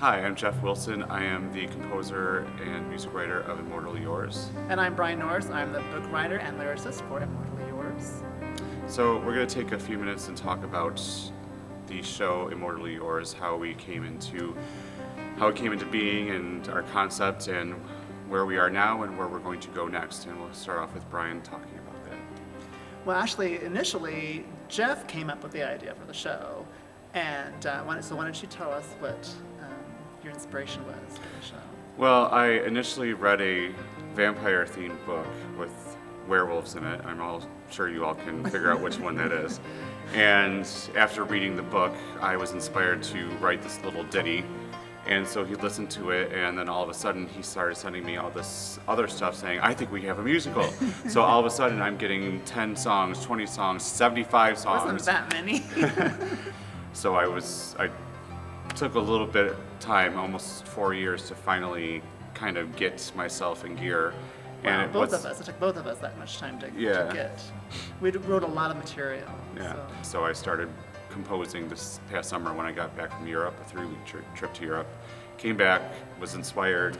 Hi, I'm Jeff Wilson. I am the composer and music writer of Immortally Yours. And I'm Brian Norris. I'm the book writer and lyricist for Immortally Yours. So we're going to take a few minutes and talk about the show Immortally Yours, how it came into being and our concept and where we are now and where we're going to go next. And we'll start off with Brian talking about that. Well, actually, initially, Jeff came up with the idea for the show. And why don't you tell us what your inspiration was for the show? Well, I initially read a vampire-themed book with werewolves in it. I'm all sure you all can figure out which one that is. And after reading the book, I was inspired to write this little ditty. And so he listened to it, and then all of a sudden he started sending me all this other stuff saying, I think we have a musical. So all of a sudden I'm getting 10 songs, 20 songs, 75 songs. Wasn't that many. So I took a little bit of time, almost 4 years, to finally kind of get myself in gear. Wow, it took both of us that much time to get. We wrote a lot of material. Yeah. So I started composing this past summer when I got back from Europe, a 3-week trip to Europe. Came back, was inspired,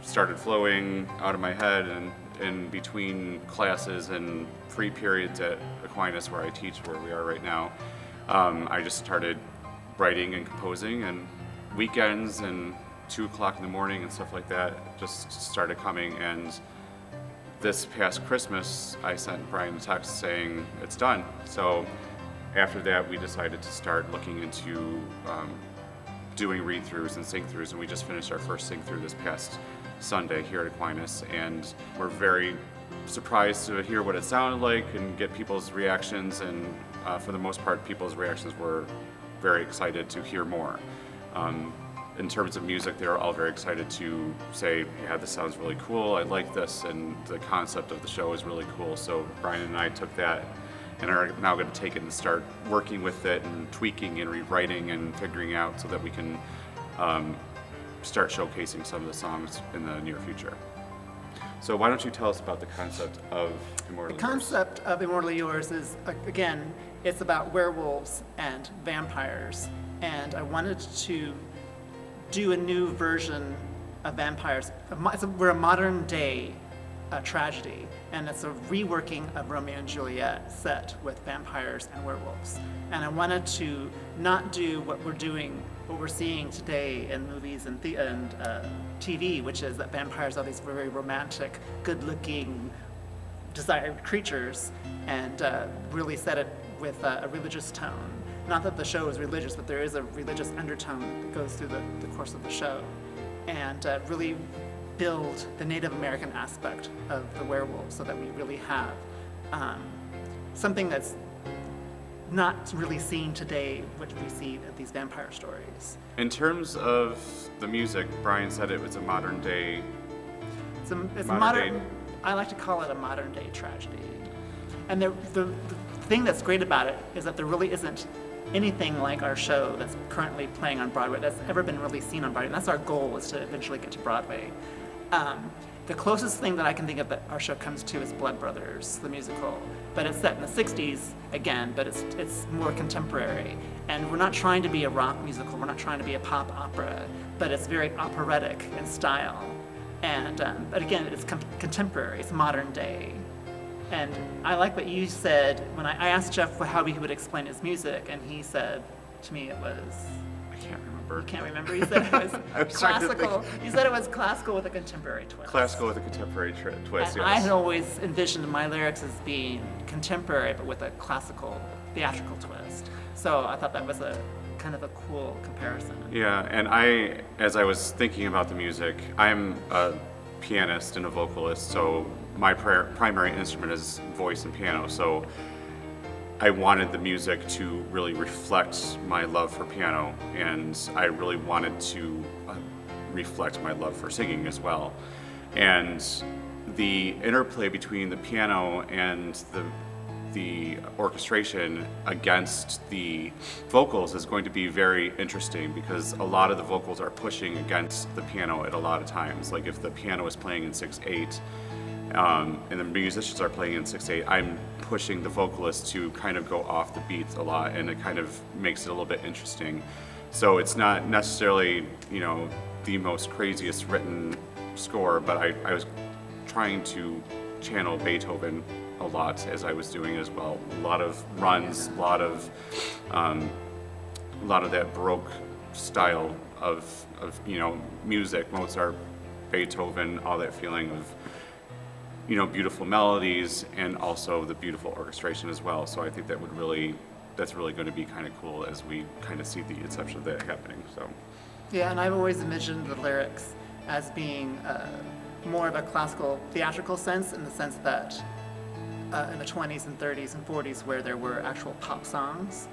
started flowing out of my head, and in between classes and free periods at Aquinas, where I teach, where we are right now, I just started writing and composing, and weekends and 2 o'clock in the morning and stuff like that just started coming. And this past Christmas, I sent Brian a text saying it's done. So after that, we decided to start looking into doing read-throughs and sing-throughs, and we just finished our first sing-through this past Sunday here at Aquinas, and we're very surprised to hear what it sounded like and get people's reactions, and for the most part, people's reactions were very excited to hear more. In terms of music, they were all very excited to say, yeah, this sounds really cool, I like this, and the concept of the show is really cool. So Brian and I took that and are now going to take it and start working with it and tweaking and rewriting and figuring out so that we can start showcasing some of the songs in the near future. So why don't you tell us about the concept of Immortally Yours? The concept of Immortally Yours is, again, it's about werewolves and vampires. And I wanted to do a new version of vampires. We're a modern day tragedy, and it's a reworking of Romeo and Juliet set with vampires and werewolves. And I wanted to not do what we're seeing today in movies and TV, which is that vampires are these very romantic, good-looking, desired creatures, and really set it with a religious tone. Not that the show is religious, but there is a religious undertone that goes through the course of the show, and really build the Native American aspect of the werewolf so that we really have something that's not really seen today, which we see at these vampire stories. In terms of the music, Brian said it was a modern day. It's modern. I like to call it a modern day tragedy. And the thing that's great about it is that there really isn't anything like our show that's currently playing on Broadway that's ever been really seen on Broadway. And that's our goal, is to eventually get to Broadway. The closest thing that I can think of that our show comes to is Blood Brothers, the musical. But it's set in the 60s, again, but it's more contemporary. And we're not trying to be a rock musical, we're not trying to be a pop opera, but it's very operatic in style. And but again, it's contemporary, it's modern day. And I like what you said when I asked Jeff how he would explain his music, and he said to me it was... I can't remember. You can't remember? You said it was classical. You said it was classical with a contemporary twist. Classical with a contemporary twist, and yes. I had always envisioned my lyrics as being contemporary, but with a classical, theatrical twist. So I thought that was a kind of a cool comparison. Yeah, and as I was thinking about the music, I'm a pianist and a vocalist, so my primary instrument is voice and piano, so I wanted the music to really reflect my love for piano, and I really wanted to reflect my love for singing as well. And the interplay between the piano and the orchestration against the vocals is going to be very interesting, because a lot of the vocals are pushing against the piano at a lot of times. Like if the piano is playing in 6/8, and the musicians are playing in 6/8, I'm pushing the vocalist to kind of go off the beats a lot, and it kind of makes it a little bit interesting. So it's not necessarily, the most craziest written score, but I was trying to channel Beethoven a lot as I was doing it as well. A lot of runs, a lot of that Baroque style of music, Mozart, Beethoven, all that feeling of beautiful melodies and also the beautiful orchestration as well. So I think that's really going to be kind of cool as we kind of see the inception of that happening. So Yeah, and I've always envisioned the lyrics as being more of a classical theatrical sense, in the sense that in the 20s and 30s and 40s, where there were actual pop songs,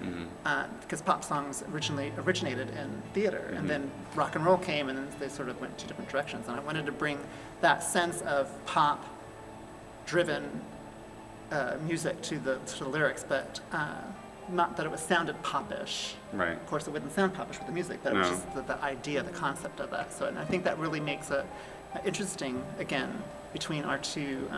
because pop songs originally originated in theater, and then rock and roll came, and then they sort of went two different directions. And I wanted to bring that sense of pop-driven music to the lyrics, but not that it was sounded popish. Right. Of course, it wouldn't sound popish with the music, but it was No. just the idea, the concept of that. So, and I think that really makes it interesting, again, between our two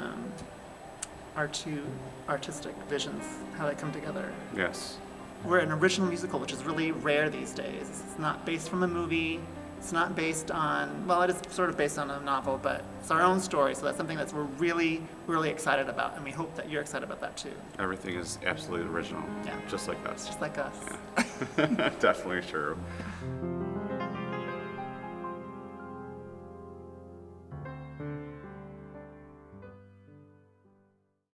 artistic visions, how they come together. yes. We're an original musical, which is really rare these days. It's not based from a movie. It's not based on, well, it is sort of based on a novel, but it's our own story. So that's something that we're really, really excited about, and we hope that you're excited about that too. Everything is absolutely original. Yeah. Just like us. Just like us. Yeah. Definitely true.